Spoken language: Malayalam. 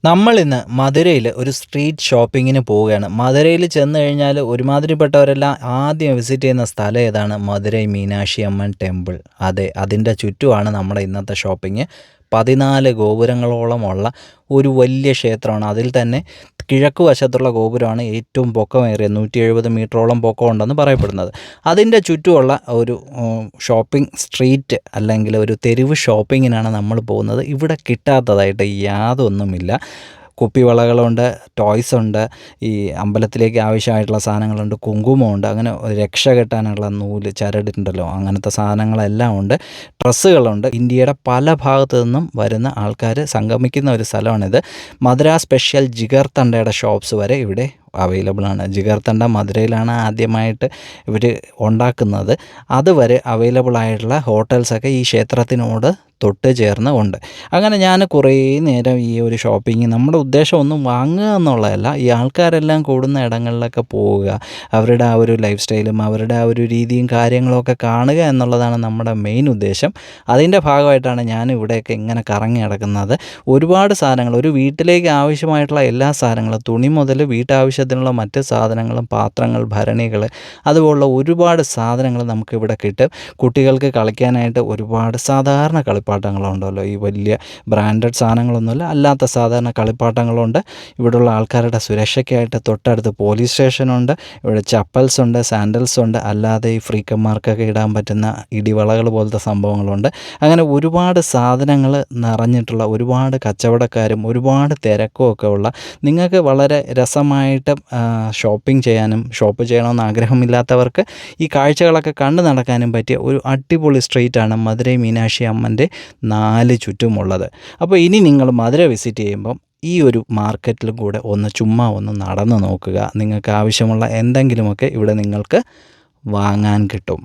നമ്മളിന്ന് മധുരയിൽ ഒരു സ്ട്രീറ്റ് ഷോപ്പിങ്ങിന് പോവുകയാണ്. മധുരയിൽ ചെന്ന് കഴിഞ്ഞാൽ ഒരുമാതിരിപ്പെട്ടവരെല്ലാം ആദ്യം വിസിറ്റ് ചെയ്യുന്ന സ്ഥലം ഏതാണ്? മധുരൈ മീനാക്ഷി അമ്മൻ ടെമ്പിൾ. അതെ, അതിൻ്റെ ചുറ്റുമാണ് നമ്മുടെ ഇന്നത്തെ ഷോപ്പിംഗ്. 14 ഗോപുരങ്ങളോളമുള്ള ഒരു വലിയ ക്ഷേത്രമാണ്. അതിൽ തന്നെ കിഴക്ക് വശത്തുള്ള ഗോപുരമാണ് ഏറ്റവും പൊക്കമേറിയ 170 മീറ്ററോളം പൊക്കമുണ്ടെന്ന് പറയപ്പെടുന്നത്. അതിൻ്റെ ചുറ്റുമുള്ള ഒരു ഷോപ്പിംഗ് സ്ട്രീറ്റ് അല്ലെങ്കിൽ ഒരു തെരുവ് ഷോപ്പിങ്ങിനാണ് നമ്മൾ പോകുന്നത്. ഇവിടെ കിട്ടാത്തതായിട്ട് യാതൊന്നുമില്ല. കുപ്പിവളകളുണ്ട്, ടോയ്സ് ഉണ്ട്, ഈ അമ്പലത്തിലേക്ക് ആവശ്യമായിട്ടുള്ള സാധനങ്ങളുണ്ട്, കുങ്കുമമുണ്ട്, അങ്ങനെ രക്ഷ കെട്ടാനുള്ള നൂല്, ചരടുണ്ടല്ലോ, അങ്ങനത്തെ സാധനങ്ങളെല്ലാം ഉണ്ട്. ഡ്രസ്സുകളുണ്ട്. ഇന്ത്യയുടെ പല ഭാഗത്തു നിന്നും വരുന്ന ആൾക്കാർ സംഗമിക്കുന്ന ഒരു സ്ഥലമാണിത്. മധുര സ്പെഷ്യൽ ജിഗർതണ്ടയുടെ ഷോപ്സ് വരെ ഇവിടെ അവൈലബിൾ ആണ്. ജിഗർതണ്ട മധുരയിലാണ് ആദ്യമായിട്ട് ഇവർ ഉണ്ടാക്കുന്നത്. അതുവരെ അവൈലബിൾ ആയിട്ടുള്ള ഹോട്ടൽസൊക്കെ ഈ ക്ഷേത്രത്തിനോട് തൊട്ട് ചേർന്ന് ഉണ്ട്. അങ്ങനെ ഞാൻ കുറേ നേരം ഈ ഒരു ഷോപ്പിംഗ്, നമ്മുടെ ഉദ്ദേശം ഒന്നും വാങ്ങുക എന്നുള്ളതല്ല, ഈ ആൾക്കാരെല്ലാം കൂടുന്ന ഇടങ്ങളിലൊക്കെ പോവുക, അവരുടെ ആ ഒരു ലൈഫ് സ്റ്റൈലും അവരുടെ ആ ഒരു രീതിയും കാര്യങ്ങളൊക്കെ കാണുക എന്നുള്ളതാണ് നമ്മുടെ മെയിൻ ഉദ്ദേശം. അതിൻ്റെ ഭാഗമായിട്ടാണ് ഞാൻ ഇവിടെയൊക്കെ ഇങ്ങനെ കറങ്ങി നടക്കുന്നത്. ഒരുപാട് സാധനങ്ങൾ, ഒരു വീട്ടിലേക്ക് ആവശ്യമായിട്ടുള്ള എല്ലാ സാധനങ്ങളും, തുണി മുതൽ വീട്ടാവശ്യത്തിനുള്ള മറ്റ് സാധനങ്ങളും, പാത്രങ്ങൾ, ഭരണികൾ, അതുപോലുള്ള ഒരുപാട് സാധനങ്ങൾ നമുക്കിവിടെ കിട്ടും. കുട്ടികൾക്ക് കളിക്കാനായിട്ട് ഒരുപാട് സാധാരണ കളിപ്പാട്ടങ്ങളുണ്ടല്ലോ, ഈ വലിയ ബ്രാൻഡഡ് സാധനങ്ങളൊന്നുമില്ല, അല്ലാത്ത സാധാരണ കളിപ്പാട്ടങ്ങളുണ്ട്. ഇവിടെയുള്ള ആൾക്കാരുടെ സുരക്ഷയ്ക്കായിട്ട് തൊട്ടടുത്ത് പോലീസ് സ്റ്റേഷനുണ്ട്. ഇവിടെ ചപ്പൽസ് ഉണ്ട്, സാൻഡൽസ് ഉണ്ട്, അല്ലാതെ ഈ ഫ്രീക്കന്മാർക്കൊക്കെ ഇടാൻ പറ്റുന്ന ഇടിവളകൾ പോലത്തെ സംഭവങ്ങളുണ്ട്. അങ്ങനെ ഒരുപാട് സാധനങ്ങൾ നിറഞ്ഞിട്ടുള്ള, ഒരുപാട് കച്ചവടക്കാരും ഒരുപാട് തിരക്കും ഒക്കെ ഉള്ള, നിങ്ങൾക്ക് വളരെ രസമായിട്ട് ഷോപ്പിംഗ് ചെയ്യാനും ഷോപ്പ് ചെയ്യണമെന്ന് ആഗ്രഹമില്ലാത്തവർക്ക് ഈ കാഴ്ചകളൊക്കെ കണ്ടു നടക്കാനും പറ്റിയ ഒരു അടിപൊളി സ്ട്രീറ്റാണ് മധുരൈ മീനാക്ഷി അമ്മൻ്റെ 4 ചുറ്റുമുള്ളത്. അപ്പോൾ ഇനി നിങ്ങൾ മധുര വിസിറ്റ് ചെയ്യുമ്പം ഈ ഒരു മാർക്കറ്റിലും കൂടെ ചുമ്മാ ഒന്ന് നടന്ന് നോക്കുക. നിങ്ങൾക്ക് ആവശ്യമുള്ള എന്തെങ്കിലുമൊക്കെ ഇവിടെ നിങ്ങൾക്ക് വാങ്ങാൻ കിട്ടും.